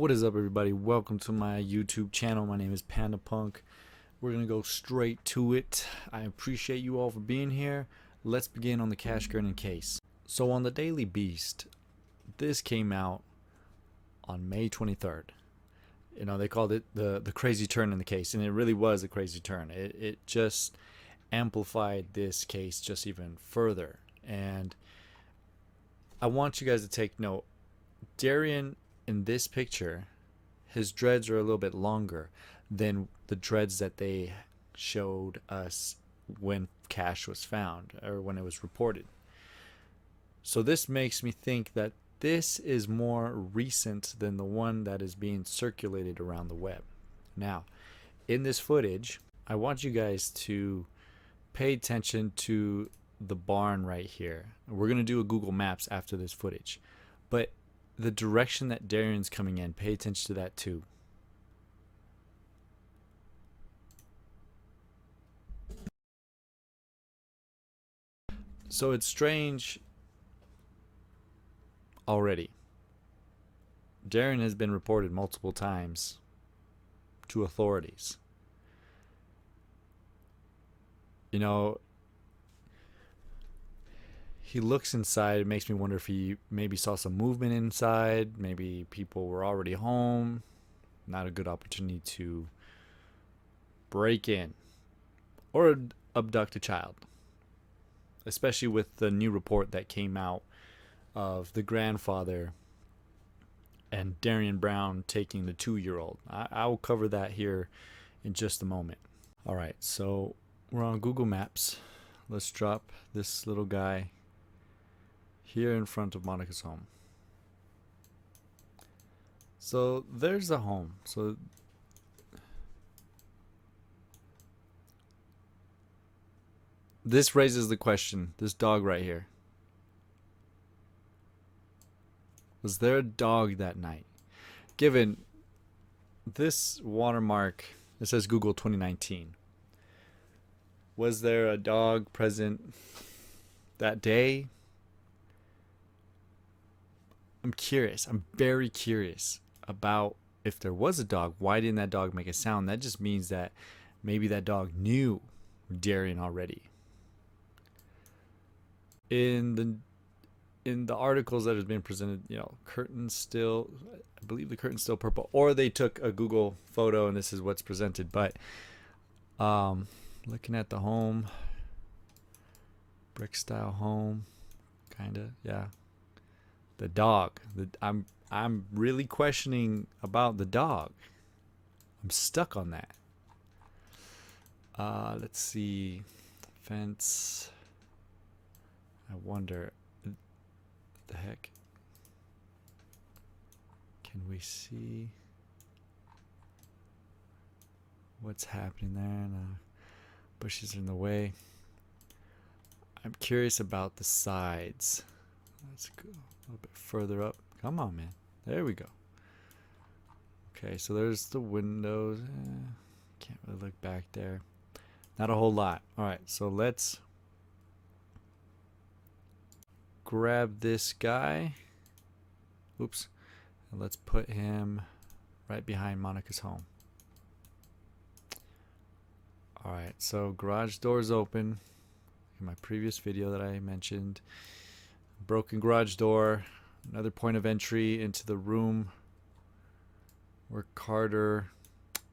What is up, everybody? Welcome to my YouTube channel. My name is Panda Punk. We're gonna go straight to it. I appreciate you all for being here. Let's begin on the Cash Gurning case. So on the Daily Beast, this came out on May 23rd. You know, they called it the crazy turn in the case, and it really was a crazy turn. It just amplified this case just even further. And I want you guys to take note. Darian in this picture, his dreads are a little bit longer than the dreads that they showed us when Cash was found or when it was reported. So this makes me think that this is more recent than the one that is being circulated around the web. Now, in this footage, I want you guys to pay attention to the barn right here. We're going to do a Google Maps after this footage. But the direction that Darian's coming in, pay attention to that too. So it's strange already. Darian has been reported multiple times to authorities. You know, he looks inside. It makes me wonder if he maybe saw some movement inside. Maybe people were already home. Not a good opportunity to break in or abduct a child. Especially with the new report that came out of the grandfather and Darian Brown taking the 2-year-old. I will cover that here in just a moment. Alright, so we're on Google Maps. Let's drop this little guy here in front of Monica's home. So there's the home. So this raises the question, this dog right here. Was there a dog that night? Given this watermark, it says Google 2019. Was there a dog present that day? I'm curious. I'm very curious about if there was a dog. Why didn't that dog make a sound? That just means that maybe that dog knew Darian already. In the articles that has been presented, you know, curtains still, I believe the curtain's still purple, or they took a Google photo and this is what's presented. But looking at the home, brick style home, kinda, yeah. The dog. I'm really questioning about the dog. I'm stuck on that. Let's see. Fence. I wonder. The heck? Can we see what's happening there? No, bushes in the way. I'm curious about the sides. Let's go a little bit further up. Come on, man. There we go. Okay, so there's the windows. Can't really look back there. Not a whole lot. Alright, so let's grab this guy. Oops. And let's put him right behind Monica's home. Alright, so garage door's open. In my previous video that I mentioned. Broken garage door. Another point of entry into the room where Carter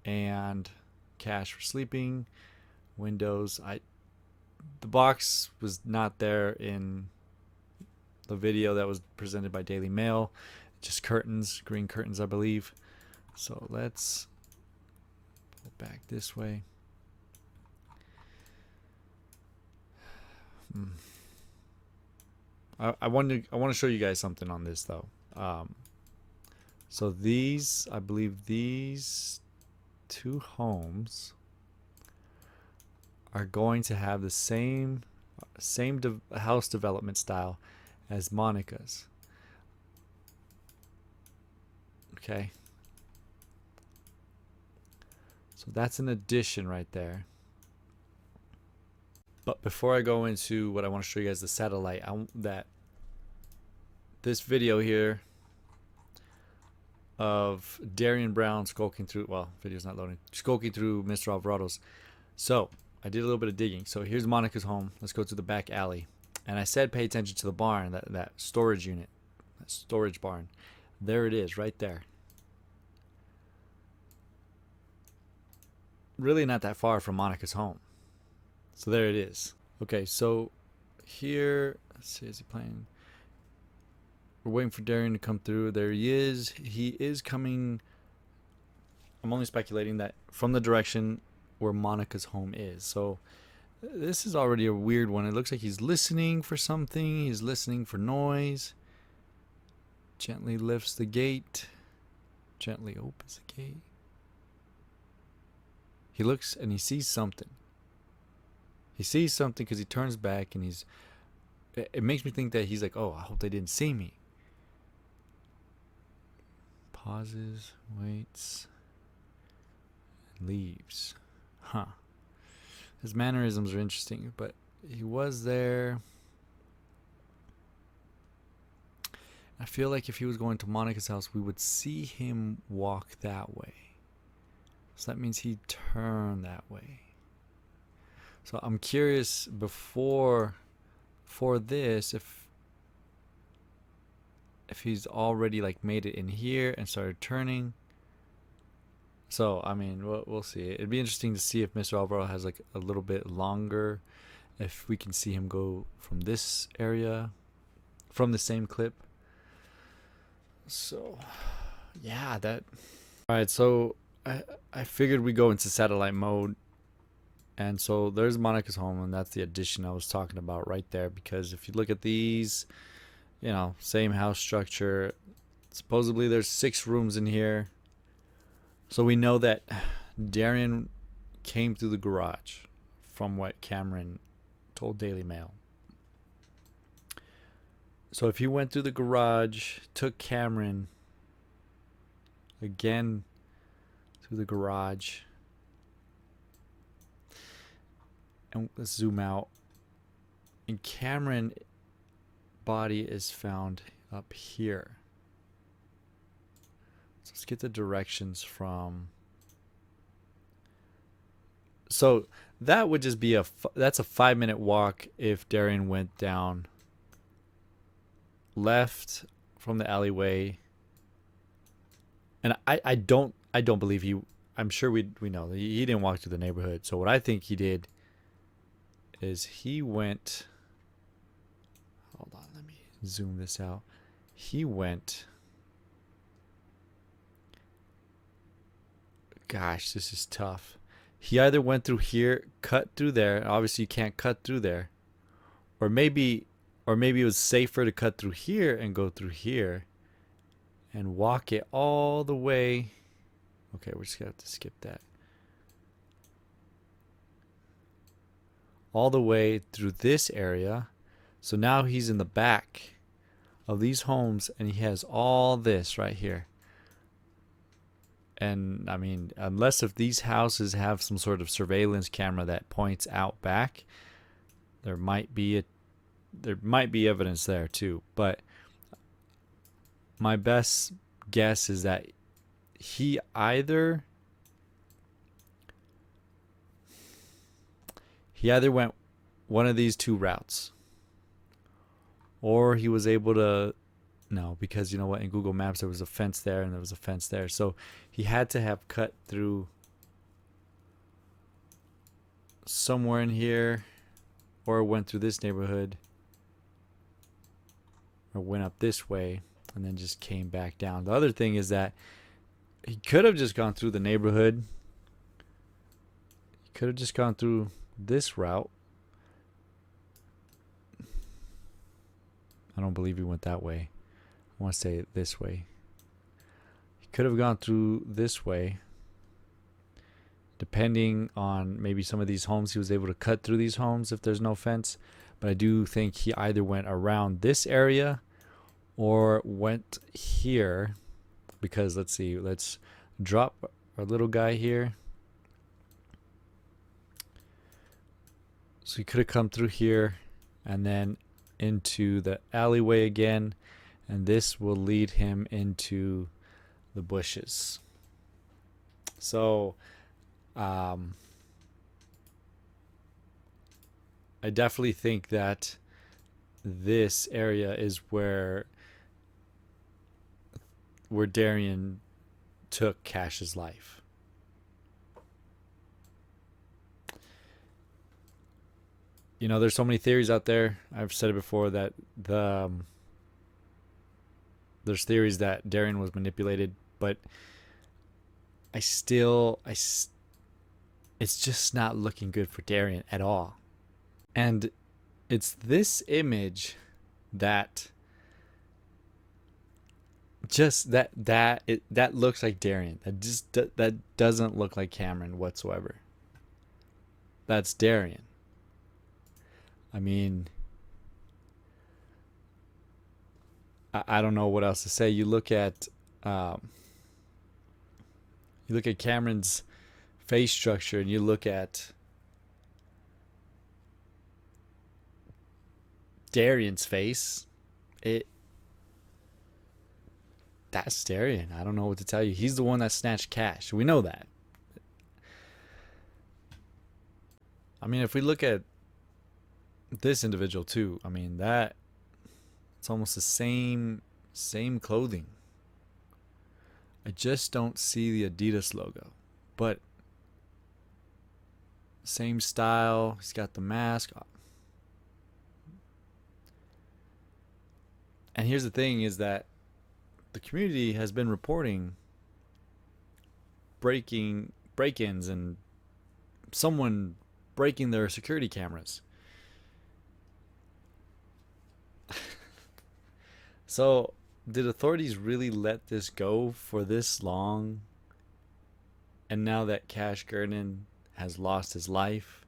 and Cash were sleeping. Windows. The box was not there in the video that was presented by Daily Mail. Just curtains, green curtains, I believe. So let's pull back this way. I want to show you guys something on this though. So these, I believe these two homes are going to have the same house development style as Monica's. Okay. So that's an addition right there. But before I go into what I want to show you guys, the satellite, that this video here of Darian Brown skulking through, well, video's not loading, skulking through Mr. Alvarado's. So I did a little bit of digging. So here's Monica's home. Let's go to the back alley. And I said pay attention to the barn, that storage unit, that storage barn. There it is, right there. Really not that far from Monica's home. So there it is. Okay, so here, let's see, is he playing? We're waiting for Darian to come through. There he is. He is coming. I'm only speculating that from the direction where Monica's home is. So this is already a weird one. It looks like he's listening for something. He's listening for noise. Gently lifts the gate. Gently opens the gate. He looks and he sees something. He sees something because he turns back and he's... It makes me think that he's like, oh, I hope they didn't see me. Pauses, waits, and leaves. Huh. His mannerisms are interesting, but he was there. I feel like if he was going to Monica's house, we would see him walk that way. So that means he turned that way. So I'm curious before this if he's already like made it in here and started turning. So I mean, we'll see. It'd be interesting to see if Mr. Alvaro has like a little bit longer, if we can see him go from this area, from the same clip. So yeah, that. All right, so I figured we go into satellite mode. And so there's Monica's home, and that's the addition I was talking about right there. Because if you look at these, you know, same house structure. Supposedly there's 6 rooms in here. So we know that Darian came through the garage, from what Cameron told Daily Mail. So if he went through the garage, took Cameron again through the garage, and let's zoom out, and Cameron body is found up here. So let's get the directions from. So that would just be that's a 5-minute walk if Darian went down left from the alleyway. And I don't believe he. I'm sure we know he didn't walk through the neighborhood. So what I think he did is he went. Hold on, let me zoom this out. He went. Gosh, this is tough. He either went through here, cut through there. Obviously, you can't cut through there, or maybe it was safer to cut through here and go through here, and walk it all the way. Okay, we're just gonna have to skip that. All the way through this area. So now he's in the back of these homes, and he has all this right here. And I mean, unless if these houses have some sort of surveillance camera that points out back, there might be evidence there too. But my best guess is that he either went one of these 2 routes, or he was able to. No, because you know what? In Google Maps, there was a fence there and there was a fence there. So he had to have cut through somewhere in here, or went through this neighborhood, or went up this way and then just came back down. The other thing is that he could have just gone through the neighborhood. He could have just gone through this route. I don't believe he went that way. I want to say it this way. He could have gone through this way. Depending on maybe some of these homes, he was able to cut through these homes if there's no fence. But I do think he either went around this area or went here. Because let's see, let's drop our little guy here. So he could have come through here and then into the alleyway again. And this will lead him into the bushes. So I definitely think that this area is where Darian took Cash's life. You know, there's so many theories out there. I've said it before that there's theories that Darian was manipulated, but it's just not looking good for Darian at all. And it's this image that just that looks like Darian. That doesn't look like Cameron whatsoever. That's Darian. I mean, I don't know what else to say. You look at Cameron's face structure, and you look at Darian's face. That's Darian. I don't know what to tell you. He's the one that snatched Cash. We know that. I mean, if we look at this individual too, I mean that it's almost the same clothing. I just don't see the Adidas logo, but same style. He's got the mask. And here's the thing is that the community has been reporting break-ins and someone breaking their security cameras. So, did authorities really let this go for this long? And now that Cash Gurnan has lost his life,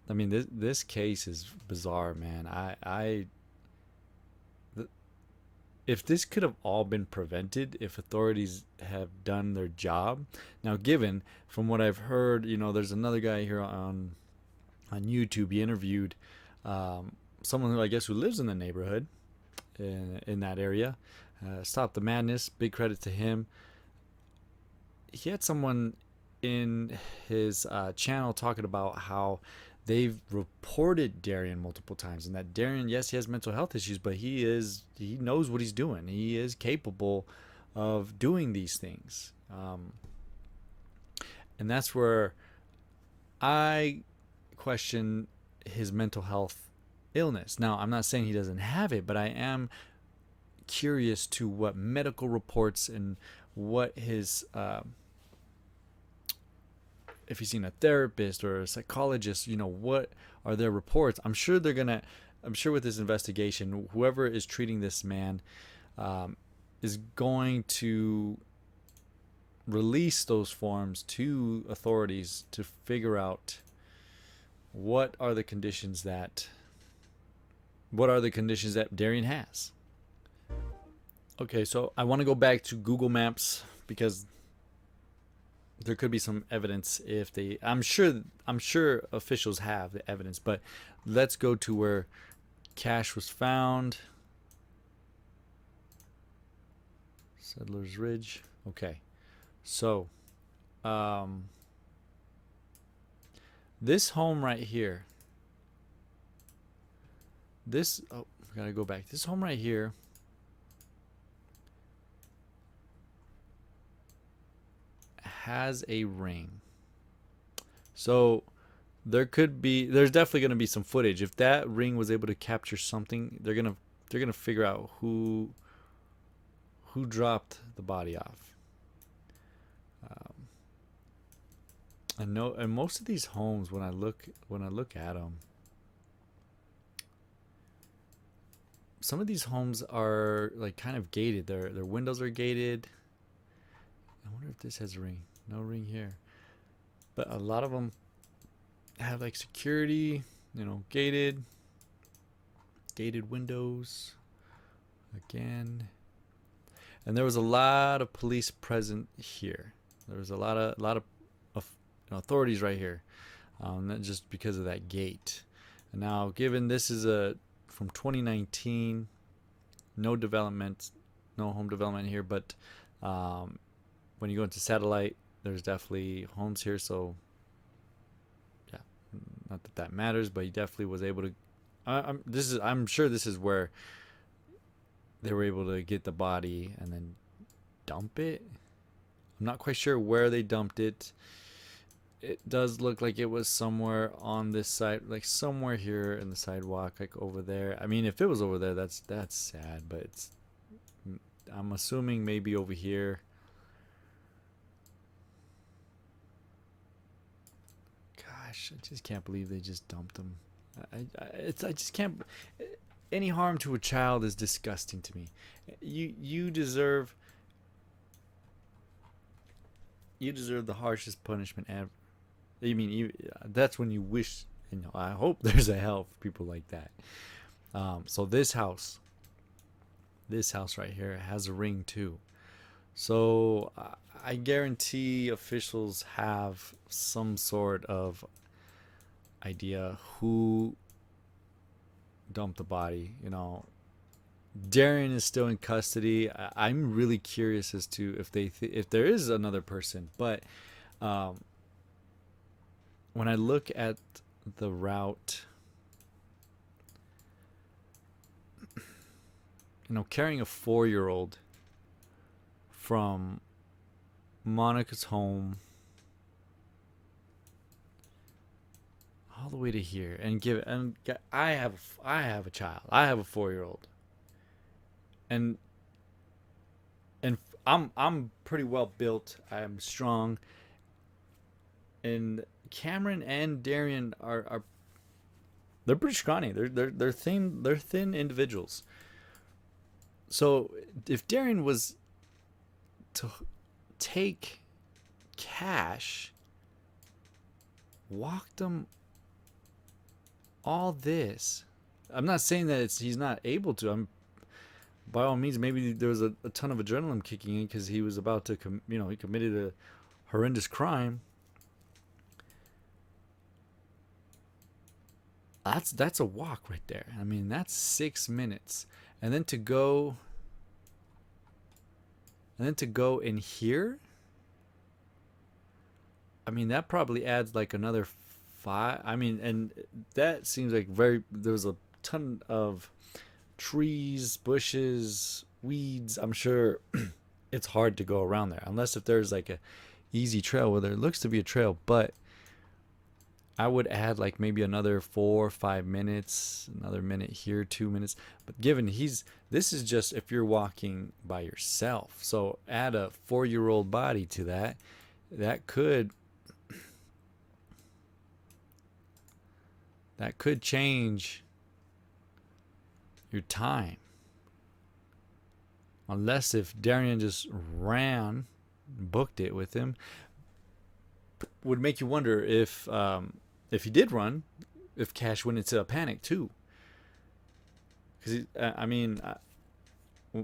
I mean, this case is bizarre, man. If this could have all been prevented, if authorities have done their job. Now, given from what I've heard, you know, there's another guy here on YouTube. He interviewed someone who I guess who lives in the neighborhood in that area. Stop the Madness. Big credit to him. He had someone in his channel talking about how they've reported Darian multiple times, and that Darian, yes, he has mental health issues, but he knows what he's doing. He is capable of doing these things, and that's where I question his mental health illness. Now, I'm not saying he doesn't have it, but I am curious to what medical reports and what his if he's seen a therapist or a psychologist, you know, what are their reports? I'm sure with this investigation, whoever is treating this man is going to release those forms to authorities to figure out what are the conditions that Darian has. Okay, so I want to go back to Google Maps because there could be some evidence if they I'm sure officials have the evidence, but let's go to where Cash was found. Settlers Ridge. Okay. So this home right here. We gotta go back. This home right here has a ring. So there's definitely going to be some footage. If that ring was able to capture something, they're going to figure out who dropped the body off. I know, and most of these homes, when I look at them, some of these homes are like kind of gated. Their windows are gated. I wonder if this has a ring. No ring here. But a lot of them have like security, you know, gated windows. Again. And there was a lot of police present here. There was a lot of authorities right here. Not just because of that gate. And now, given this is from 2019, No development, no home development here, but when you go into satellite, there's definitely homes here. So yeah, not that that matters, but he definitely was able to. I'm sure this is where they were able to get the body and then dump it. I'm not quite sure where they dumped it. It does look like it was somewhere on this side, like somewhere here in the sidewalk, like over there. I mean, if it was over there, that's sad, but it's. I'm assuming maybe over here. Gosh, I just can't believe they just dumped them. I just can't. Any harm to a child is disgusting to me. You deserve. You deserve the harshest punishment ever. That's when you wish. I hope there's a hell for people like that. So this house right here has a ring too. So I guarantee officials have some sort of idea who dumped the body. Darian is still in custody. I'm really curious as to if there is another person. But when I look at the route, carrying a 4-year-old from Monica's home all the way to here and I have a child. I have a 4-year-old. And I'm pretty well built. I'm strong. And Cameron and Darian are they're pretty scrawny. They're thin individuals. So if Darian was to take Cash, walk them all this. I'm not saying that he's not able to. By all means, maybe there was a ton of adrenaline kicking in because he was about to he committed a horrendous crime. That's a walk right there. I mean, that's 6 minutes. And then to go in here, I mean, that probably adds like another 5. I mean, and that seems like there was a ton of trees, bushes, weeds. I'm sure it's hard to go around there unless if there's like a easy trail where there looks to be a trail. But I would add like maybe another 4 or 5 minutes, another minute here, 2 minutes. But given this is just if you're walking by yourself. So add a 4-year-old body to that. That could change your time. Unless if Darian just booked it with him, would make you wonder if he did run, if Cash went into a panic too. Because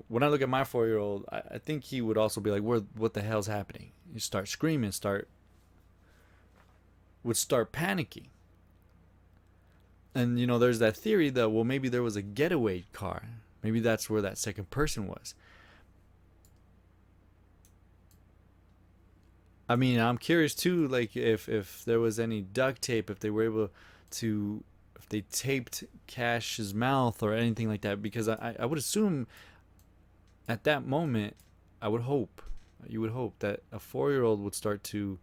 when I look at my 4-year-old, I think he would also be like, "What the hell's happening?" You start screaming, would start panicking. And there's that theory that maybe there was a getaway car. Maybe that's where that second person was. I mean, I'm curious too, like if there was any duct tape, if they were able to, if they taped Cash's mouth or anything like that, because I would assume at that moment, you would hope that a 4-year-old would start to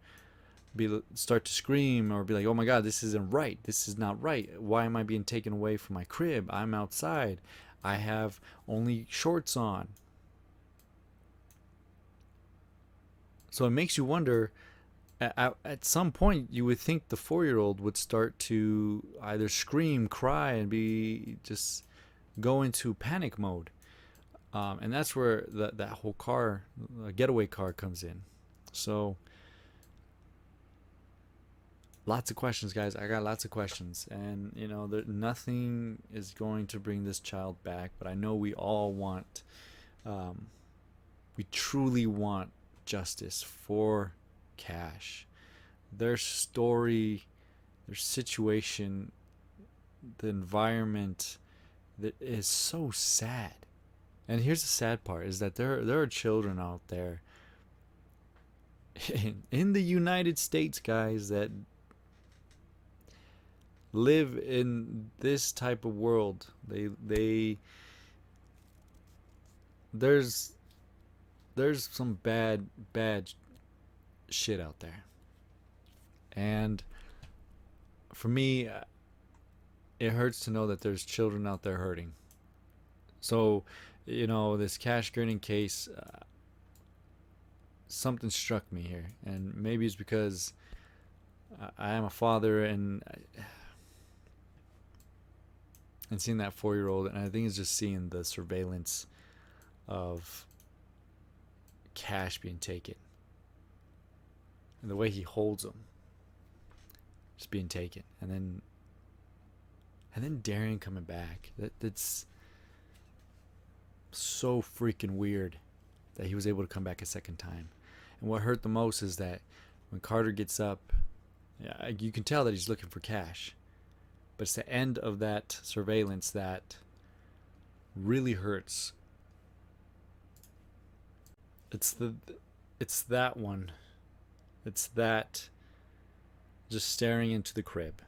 scream or be like, "Oh my God, this isn't right. This is not right. Why am I being taken away from my crib? I'm outside. I have only shorts on." So it makes you wonder, at some point you would think the 4-year-old would start to either scream, cry, and just go into panic mode. And that's where that whole getaway car comes in. So lots of questions, guys. I got lots of questions. And, nothing is going to bring this child back. But I know we all we truly want justice for Cash. Their story, their situation, the environment that is so sad. And here's the sad part is that there are children out there in the United States, guys, that live in this type of world. They there's some bad shit out there. And for me, it hurts to know that there's children out there hurting. So, this Cash Gurning case, something struck me here, and maybe it's because I am a father, and seeing that 4-year-old, and I think it's just seeing the surveillance of Cash being taken, and the way he holds him, just being taken, and then Darian coming back. That's so freaking weird that he was able to come back a second time. And what hurt the most is that when Carter gets up, you can tell that he's looking for Cash. But it's the end of that surveillance that really hurts. It's that one. It's that just staring into the crib.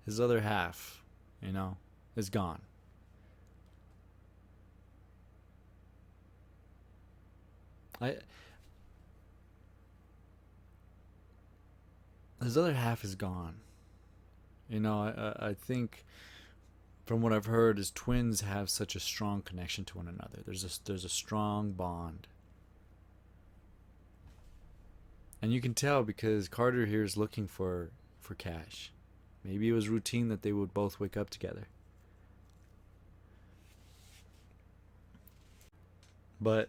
His other half, is gone. His other half is gone. I think from what I've heard is twins have such a strong connection to one another. There's a strong bond. And you can tell because Carter here is looking for Cash. Maybe it was routine that they would both wake up together. But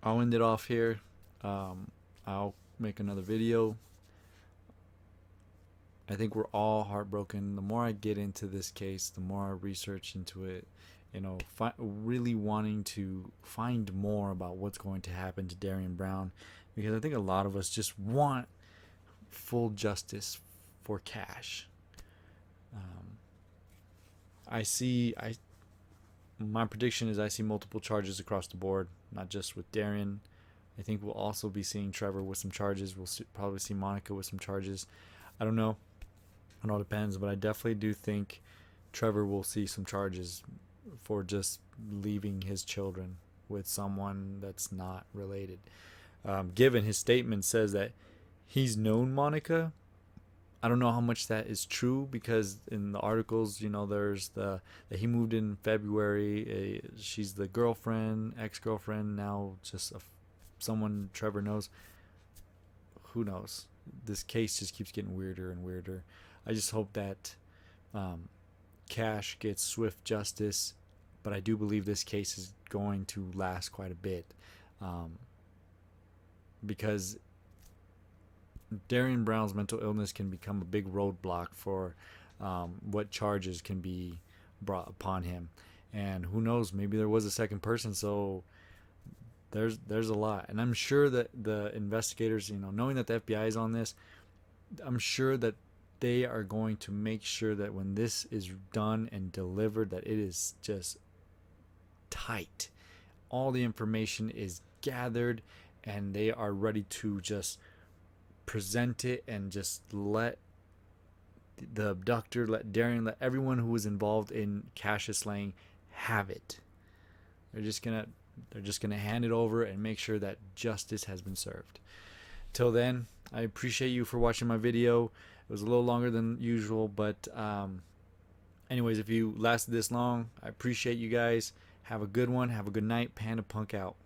I'll end it off here. I'll make another video. I think we're all heartbroken. The more I get into this case, the more I research into it, really wanting to find more about what's going to happen to Darian Brown, because I think a lot of us just want full justice for Cash. My prediction is I see multiple charges across the board, not just with Darian. I think we'll also be seeing Trevor with some charges. We'll probably see Monica with some charges. I don't know. It all depends, but I definitely do think Trevor will see some charges for just leaving his children with someone that's not related. Given his statement says that he's known Monica. I don't know how much that is true because in the articles, there's that he moved in February. She's the girlfriend, ex-girlfriend, now just someone Trevor knows. Who knows? This case just keeps getting weirder and weirder. I just hope that Cash gets swift justice, but I do believe this case is going to last quite a bit because Darian Brown's mental illness can become a big roadblock for what charges can be brought upon him. And who knows, maybe there was a second person, so there's a lot. And I'm sure that the investigators, knowing that the FBI is on this, I'm sure that they are going to make sure that when this is done and delivered, that it is just tight. All the information is gathered and they are ready to just present it and just let the abductor, let Darian, let everyone who was involved in Cash's slaying have it. They're just gonna hand it over and make sure that justice has been served. Till then, I appreciate you for watching my video. It was a little longer than usual, but anyways, if you lasted this long, I appreciate you guys. Have a good one. Have a good night. Panda Punk out.